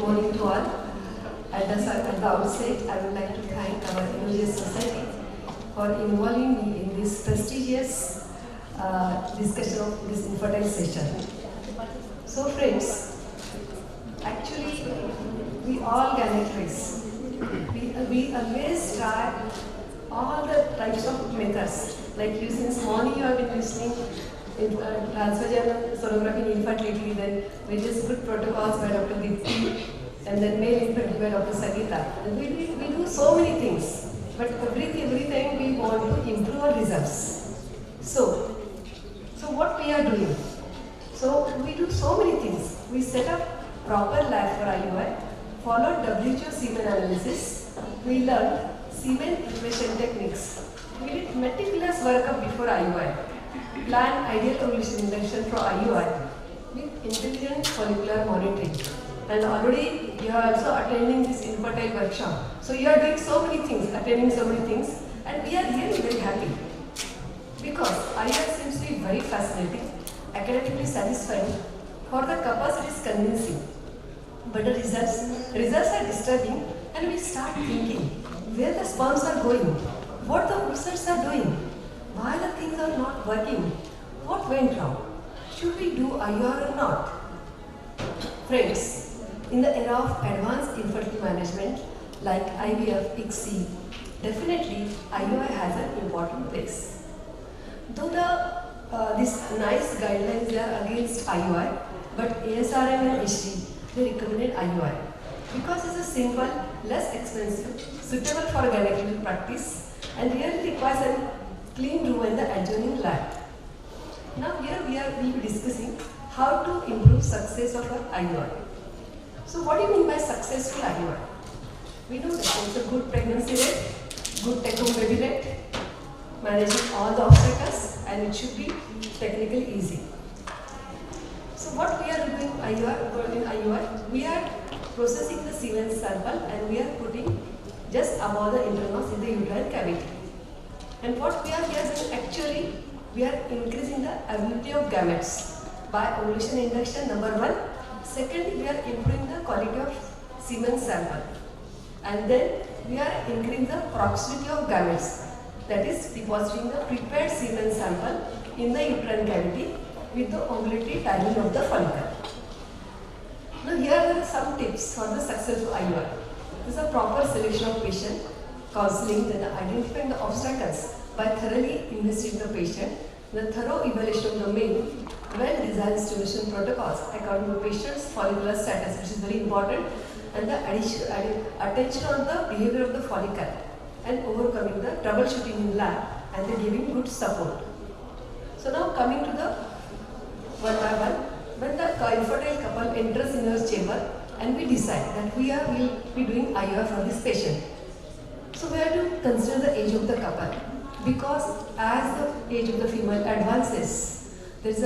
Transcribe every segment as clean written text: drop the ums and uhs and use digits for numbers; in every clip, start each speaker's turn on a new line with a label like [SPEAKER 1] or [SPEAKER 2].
[SPEAKER 1] morning to all. At the outset, I would like to thank our Religious Society for involving me in this prestigious discussion of this infertile session. So friends, actually we all gynecologists, we always try all the types of methods. Like you since morning you have been listening in transvaginal sonography in infertility, then various good protocols by Dr. Dipti, and then male infertility by Dr. Sangeeta. And we do so many things, but every time we want to improve our results. So what we are doing? So we do so many things. We set up proper lab for IUI, followed WHO semen analysis, we learned semen preparation techniques. We did meticulous workup before IUI, planned ideal ovulation induction for IUI with intelligent follicular monitoring. And already you are also attending this infertile workshop. So you are doing so many things, attending so many things, and we are really very happy. Because IUI seems to be very fascinating, academically satisfying. For the couples it is convincing. But the results are disturbing, and we start thinking where the sperms are going, what the oocytes are doing, why the things are not working, what went wrong, should we do IUI or not? Friends, in the era of advanced infertility management like IVF, ICSI, definitely IUI has an important place. Though these nice guidelines they are against IUI, but ASRM and HD they recommended IUI because it's a simple, less expensive, suitable for gynecological practice, and really requires a clean room and the adjoining lab. Now here we will be discussing how to improve success of our IUI. So what do you mean by successful IUI? We know that it's a good pregnancy rate, good take-home baby rate, managing all the obstacles, and it should be technically easy. So what we are doing in IUI, we are processing the semen sample and we are putting just above the internus in the uterine cavity. And what we are doing actually, we are increasing the ability of gametes by ovulation induction, number one. Secondly, we are improving the quality of semen sample. And then we are increasing the proximity of gametes, that is depositing the prepared semen sample in the uterine cavity with the ovulatory timing of the follicle. Now here are some tips for the successful IUI. This is a proper selection of patient, counseling, then identifying the obstacles by thoroughly investigating the patient, the thorough evaluation of the male, well-designed stimulation protocols according to patient's follicular status, which is very important, and the attention on the behavior of the follicle, and overcoming the troubleshooting in lab, and then giving good support. So now coming to the one by one, when the infertile couple enters in our chamber and we decide that we will be doing IUI for this patient. So we have to consider the age of the couple, because as the age of the female advances, there is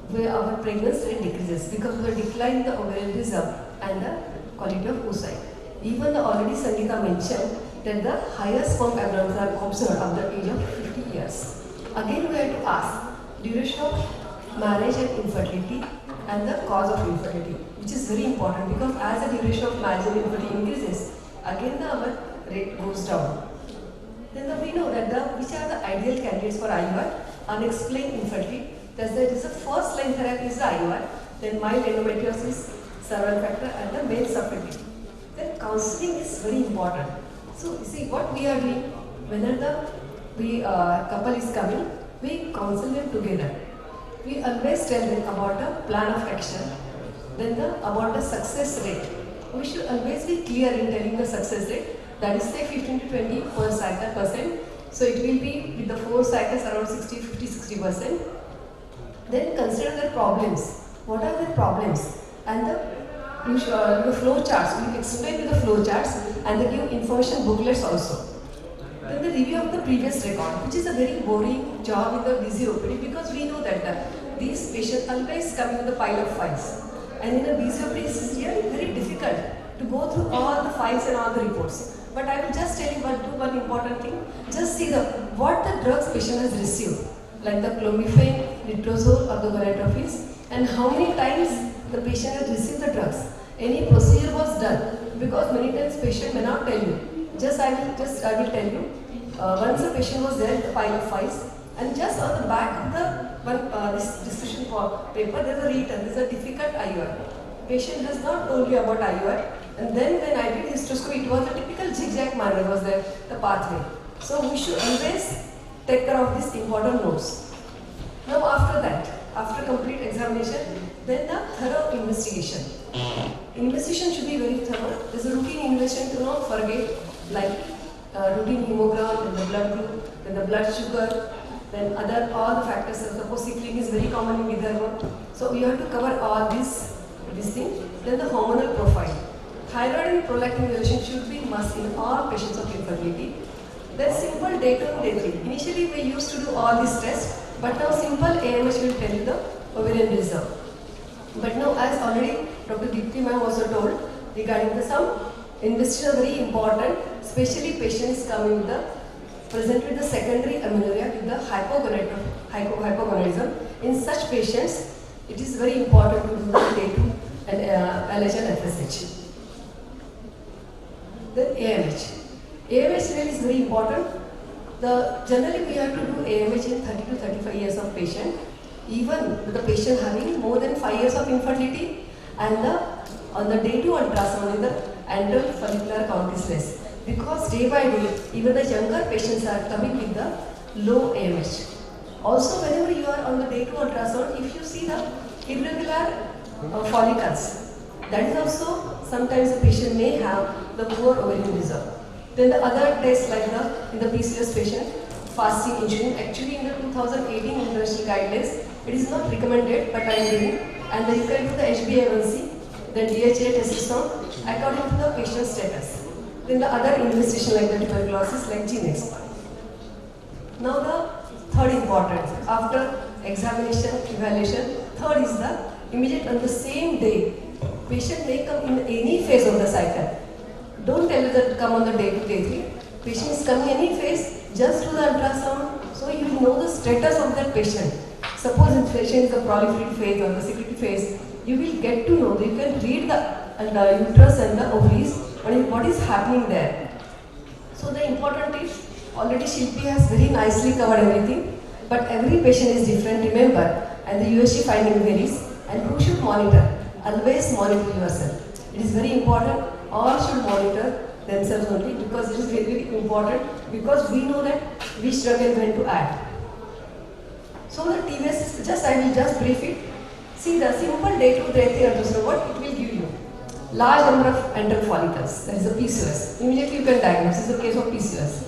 [SPEAKER 1] where our pregnancy rate decreases because of the decline in the ovarian reserve and the quality of oocyte. Even the already Sangeeta mentioned that the higher sperm abundance are observed at the age of 50 years. Again we have to ask duration of marriage and infertility and the cause of infertility, which is very important because as the duration of marriage and infertility increases, again our rate goes down. Then we know that which are the ideal candidates for IUI, unexplained infertility. That is the first line therapy is the IUI, then mild endometriosis, survival factor, and the male fertility. Then counseling is very important. So you see what we are doing, whenever the couple is coming, we counsel them together. We always tell them about a plan of action, then about the success rate. We should always be clear in telling the success rate, that is say 15 to 20 per cycle percent. So it will be with the 4 cycles around 50-60%. Then consider the problems. What are the problems? And the flow charts. We explain with the flow charts and they give information booklets also. Then the review of the previous record, which is a very boring job in the busy OPD because we know that these patients always come with a pile of files. And in a busy OPD, it is really very difficult to go through all the files and all the reports. But I will just tell you one important thing. Just see what the drugs patient has received, like the clomiphene, letrozole or the gonadotropins, and how many times the patient has received the drugs. Any procedure was was done, because many times patient may not tell you. I will tell you. Once a patient was there with a pile of files, and just on the back of this discussion paper, there's a written, there's a difficult IUI. Patient has not told you about IUI, and then when I did hysteroscopy, it was a typical zigzag manner was there, the pathway. So we should always take care of these important notes. Now after that, after complete examination, then the thorough investigation. Investigation should be very thorough. There's a routine investigation to not forget, like routine hemogram, then the blood group, then the blood sugar, then all the factors. Suppose sickling is very common in Vidarbha. So we have to cover all this thing. Then the hormonal profile. Thyroid and prolactin relation should be must in all patients of infertility. Then simple day 2 and day 3. Initially we used to do all these tests, but now simple AMH will tell you the ovarian reserve. But now, as already Dr. Deepti ma'am also told, regarding the some investigations are very important, especially patients coming with present with the secondary amenorrhea with the hypogonadism. In such patients, it is very important to do the day 2 and LH and FSH. Then AMH. AMH really is very important. Generally we have to do AMH in 30 to 35 years of patient, even with the patient having more than 5 years of infertility, and on the day 2 ultrasound in the antral follicular count is less. Because day by day, even the younger patients are coming with the low AMH. Also, whenever you are on the day 2 ultrasound, if you see the irregular follicles, that is also sometimes the patient may have the poor ovarian reserve. Then the other tests like in the PCOS patient, fasting insulin, actually in the 2018 international guidelines, it is not recommended, but I am doing. And then you can do the HbA1c, then DHA testosterone according to the patient status. Then the other investigation like the tuberculosis, like genetics. Now the third importance, after examination, evaluation, third is the immediate on the same day. Patient may come in any phase of the cycle. Don't tell you that come on the day 2, day 3. Patient is coming any phase, just do the ultrasound, so you will know the status of that patient. Suppose if patient is a proliferative phase or the secretory phase, you will get to know, you can read the uterus and the ovaries, what is happening there. So the important is, already Shilpi has very nicely covered everything, but every patient is different, remember, and the USG finding varies, and who should monitor? Always monitor yourself. It is very important, all should monitor themselves only, because it is very, very important, because we know that which drug and when to add. So the TVS, I will just brief it. See the simple day 2, day 3 ultrasound, what it will give you? Large number of antral follicles, that is a PCOS. Immediately you can diagnose, this is a case of PCOS.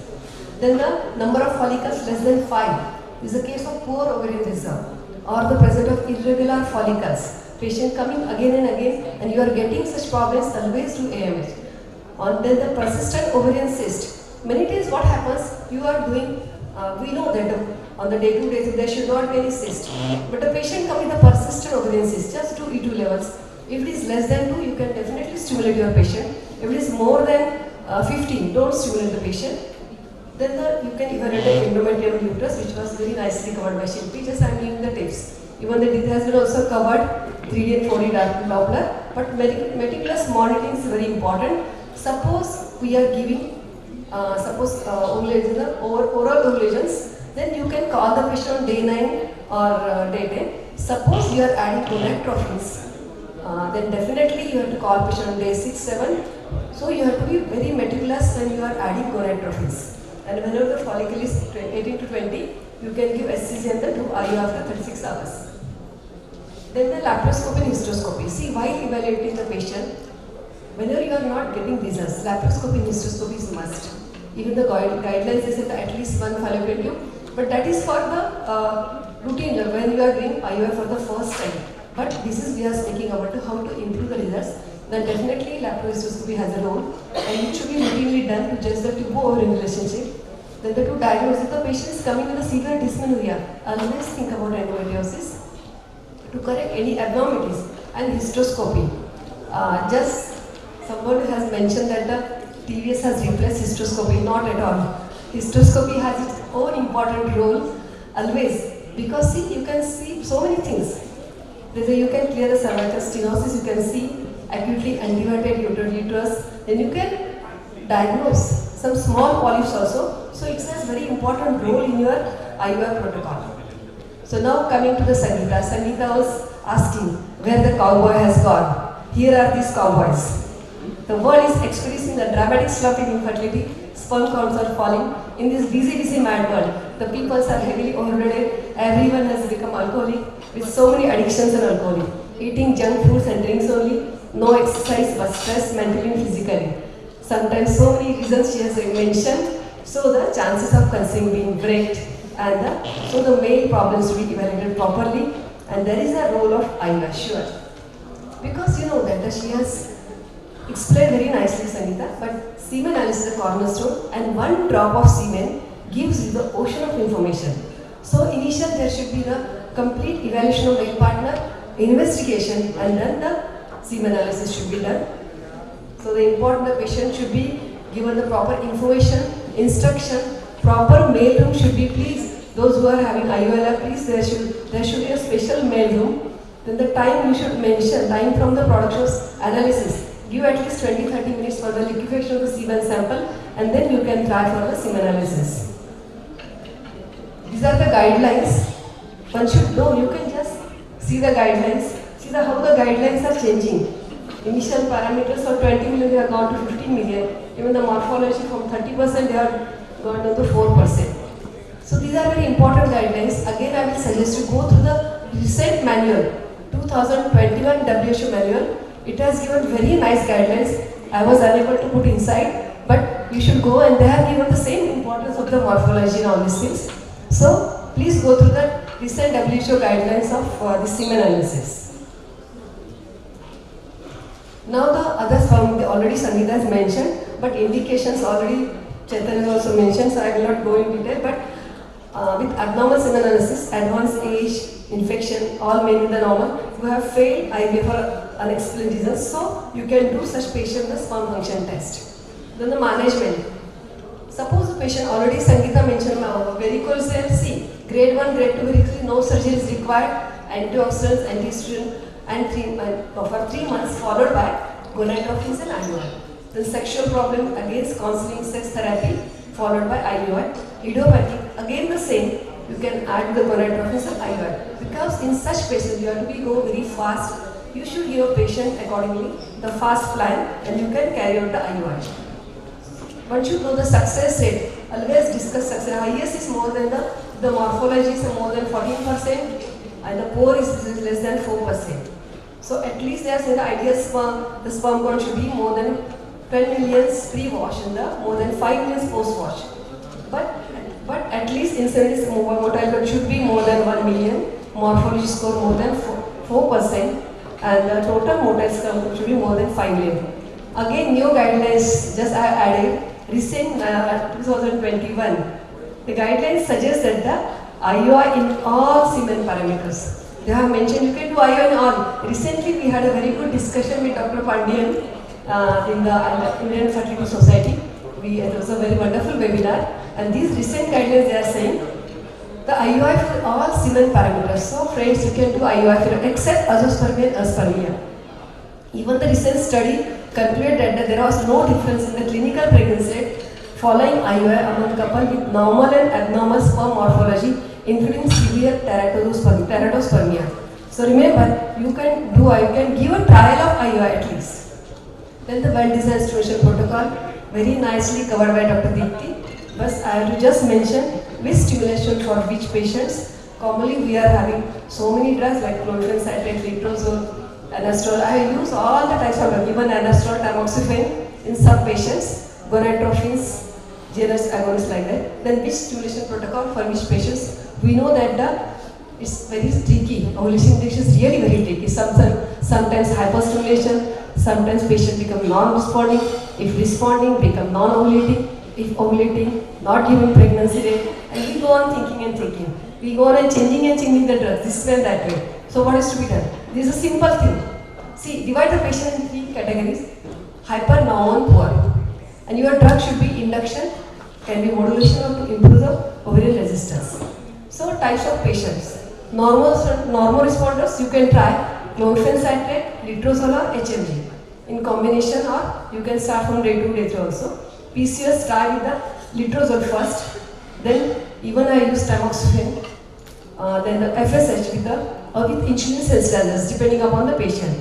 [SPEAKER 1] Then the number of follicles less than 5 is a case of poor ovarian reserve, or the presence of irregular follicles. Patient coming again and again, and you are getting such problems, always do AMH. Then the persistent ovarian cyst. Many times what happens, you are doing, we know that on the day 2, day 3 there should not be any cyst. But the patient come with a persistent ovarian cyst, just do E2 levels. If it is less than 2, you can definitely stimulate your patient. If it is more than 15, don't stimulate the patient. Then you can evaluate the endometrium uterus, which was very nicely covered by Shilpi. Just I am giving the tips. Even though it has been also covered 3D and 4D Doppler, but meticulous monitoring is very important. Suppose we are giving, oral ovulations, then you can call the patient on day 9 or day 10. Suppose you are adding gonadotropins, then definitely you have to call patient on day 6, 7. So you have to be very meticulous when you are adding gonadotropins. And whenever the follicle is 18 to 20, you can give SCG and then do IU after 36 hours. Then the laparoscopy and hysteroscopy. See, while evaluating the patient, whenever you are not getting results, laparoscopy and hysteroscopy is must. Even the guidelines say that at least one fallopian tube, but that is for the routine when you are doing IUI for the first time. But this is we are speaking about how to improve the results. Then definitely laparohysteroscopy has a role, and it should be routinely done to judge the tube-ovarian relationship. Then the two diagnosis, if the patient is coming with a severe dysmenorrhea, always think about endometriosis to correct any abnormalities, and hysteroscopy. Just someone has mentioned that the TVS has replaced hysteroscopy, not at all. Hysteroscopy has its own important role always, because see, you can see so many things. You can clear the cervical stenosis, you can see acutely undivided uterine uterus, then you can diagnose some small polyps also. So it has very important role in your IUI protocol. So now coming to the Sangeeta. Sangeeta was asking where the cowboy has gone. Here are these cowboys. The world is experiencing a dramatic slump in infertility. Sperm counts are falling. In this busy mad world, the peoples are heavily overloaded. Everyone has become alcoholic with so many addictions and alcoholic. Eating junk foods and drinks only. No exercise but stress mentally and physically. Sometimes so many reasons she has mentioned. So the chances of conceiving being great and so the male problems to be evaluated properly. And there is a role of IUI, sure. Because you know that she has explained very nicely, Sangeeta, but semen analysis is a cornerstone and one drop of semen gives you the ocean of information. So initially there should be the complete evaluation of male partner, investigation, and then the semen analysis should be done. So the important patient should be given the proper information, instruction, proper mail room should be please. Those who are having IUL, please there should be a special mail room. Then the time you should mention, time from the production's analysis. Give at least 20-30 minutes for the liquefaction of the semen sample and then you can try for the semen analysis. These are the guidelines. One should know, you can just see the guidelines. See how the guidelines are changing. Initial parameters for 20 million, they have gone to 15 million. Even the morphology from 30% they have gone down to 4%. So these are very important guidelines. Again, I will suggest you go through the recent manual, 2021 WHO manual. It has given very nice guidelines. I was unable to put inside, but you should go and they have given the same importance of the morphology and all these things. So please go through the recent WHO guidelines of the semen analysis. Now the other sperm already Sangeeta has mentioned, but indications already Chaitanya has also mentioned, so I will not go in detail. But with abnormal semen analysis, advanced age, infection, all men in the normal, who have failed IVF for unexplained reasons, so you can do such patient the sperm function test. Then the management. Suppose the patient already Sangeeta mentioned varicose cell C, grade 1, grade 2 varicose, no surgery is required, antioxidants, anti-estrogen, and for 3 months followed by gonadotropins and IUI. Then sexual problem, against counseling, sex therapy, followed by IUI. Idiopathic, again the same, you can add the gonadotropins and IUI. Because in such patients, you have to go very fast. You should give a patient accordingly the fast plan and you can carry out the IUI. Once you know the success rate, always discuss success. Highest is more than the morphology is more than 14% and the poor is less than 4%. So at least they are saying the ideal sperm, the sperm count should be more than 12 million pre-wash and more than 5 million post-wash. But at least incidence mortality should be more than 1 million, morphology score more than 4%, and the total mortality score should be more than 5 million. Again, new guidelines just I added recent 2021. The guidelines suggest that the IUI in all semen parameters. They have mentioned you can do IUI in all. Recently, we had a very good discussion with Dr. Pandian in the Indian Fertility Society. It was a very wonderful webinar. And these recent guidelines, they are saying the IUI for all semen parameters. So friends, you can do IUI for except azoospermia and aspermia. Even the recent study concluded that there was no difference in the clinical pregnancy rate following IUI among couples with normal and abnormal sperm morphology, including severe teratospermia. So remember, you can give a trial of IUI at least. Then the well-designed stimulation protocol, very nicely covered by Dr. Deepti. But I have to just mention which stimulation for which patients. Commonly we are having so many drugs like chloroquine, citrate, letrozole, anastrol. I use all the types of drugs, even anastrol, tamoxifen in some patients, gonadotropins, GNRH agonists like that. Then which stimulation protocol for which patients? We know that it's very tricky. Ovulation injection is really very tricky. Sometimes hyperstimulation, sometimes patient become non-responding. If responding, become non-ovulating. If ovulating, not giving pregnancy rate, and we go on thinking. We go on and changing the drugs this way and that way. So what is to be done? This is a simple thing. See, divide the patient in 3 categories: hyper, normal, poor. And your drug should be induction, can be modulation or to improve the ovarian resistance. So types of patients. Normal responders, you can try chloroquine citrate, letrozole or HMG. in combination, or you can start from day 2, day 3 also. PCOS start with the letrozole first, then even I use tamoxifen, then the FSH with insulin sensitizers depending upon the patient.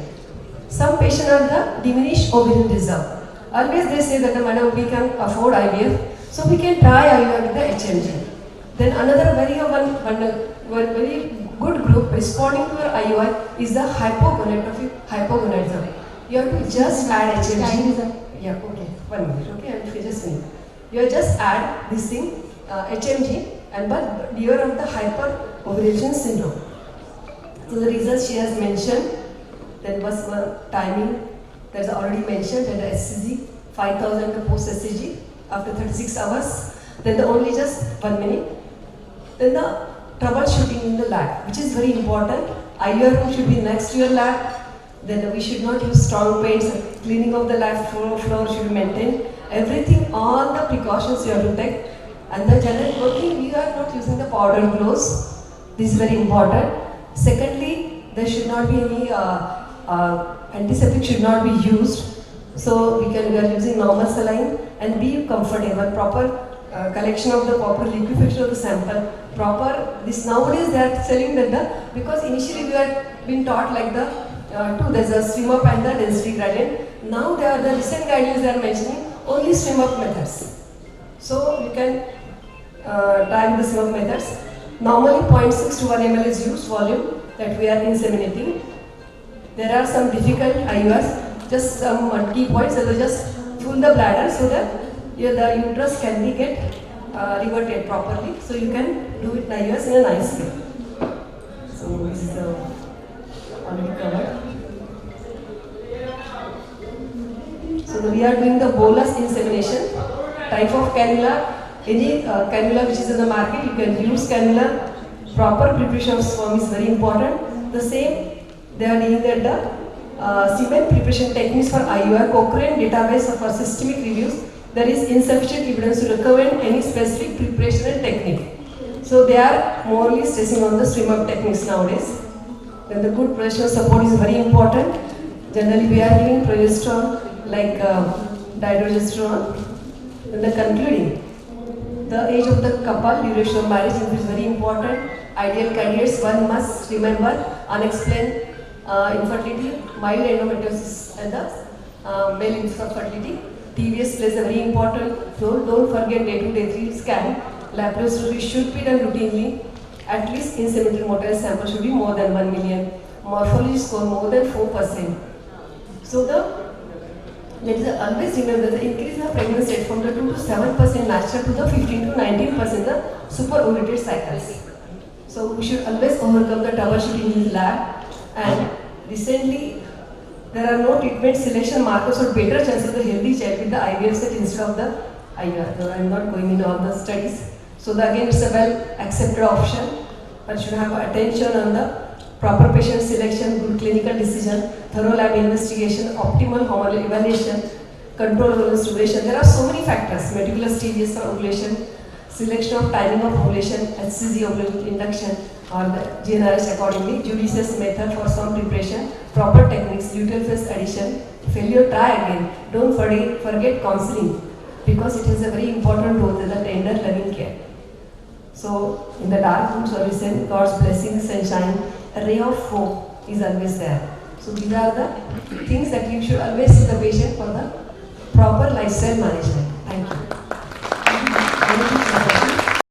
[SPEAKER 1] Some patients are the diminished ovarian reserve. Always they say that madam, we can afford IVF, so we can try IVF with the HMG. Then another very good group responding to your IUI is the hypogonadism. You have to just add HMG. Yeah, okay. 1 minute, okay, I'm just saying. You just add this thing, HMG, and but beware of the hyperovulation syndrome. So the results she has mentioned, there was one timing that's already mentioned, and the SCG 5000 to post SCG after 36 hours. Then the only just 1 minute. Then the troubleshooting in the lab, which is very important. IUI room should be next to your lab. Then we should not use strong paints. Cleaning of the lab floor should be maintained. Everything, all the precautions you have to take. And the general working, we are not using the powder gloves. This is very important. Secondly, there should not be any antiseptic should not be used. So we are using normal saline and be comfortable. Proper collection of the proper liquefaction of the sample. Proper this nowadays they are selling that because initially we had been taught like the there's a swim up and the density gradient. Now the recent guidelines they are mentioning only swim up methods. So you can try with the swim up methods. Normally 0.6 to 1 ml is used volume that we are inseminating. There are some difficult IUIs, just some key points that will just fill the bladder so that the uterus can be get reverted properly. So you can do it IUIs in a nice way. So this is already covered. So we are doing the bolus insemination. Type of cannula, any cannula which is in the market, you can use cannula. Proper preparation of sperm is very important. The same, they are doing that the semen preparation techniques for IUI, Cochrane database for systemic reviews. There is insufficient evidence to recommend any specific preparation and technique. So they are morely stressing on the swim up techniques nowadays. Then the good progesterone support is very important. Generally we are giving progesterone like dydrogesterone. Then the concluding, the age of the couple, duration of marriage is very important. Ideal candidates, one must remember unexplained infertility, mild endometriosis and the male infertility. TVS plays a very important role. Don't forget day 2, day 3 scan. Laparoscopy should be done routinely. At least inseminated motility sample should be more than 1 million. Morphology score more than 4%. So always remember the increase of pregnancy rate from the 2 to 7% natural to the 15 to 19% the superovulated cycles. So we should always overcome the troubleshooting in the lab. And recently there are no treatment selection markers or better chances of the healthy child with the IVF set instead of the IUI. I am not going into all the studies. So again it's a well accepted option, but should have attention on the proper patient selection, good clinical decision, thorough lab investigation, optimal hormonal evaluation, control ovulation duration. There are so many factors, meticulous stages for ovulation, selection of timing of ovulation, HCG ovulation induction, or the GnRH accordingly, judicious method for some preparation, proper techniques, luteal phase addition, failure, try again. Don't forget counseling, because it has a very important role in the tender loving care. So in the dark rooms or recent, God's blessing, sunshine, a ray of hope is always there. So these are the things that you should always see the patient for the proper lifestyle management.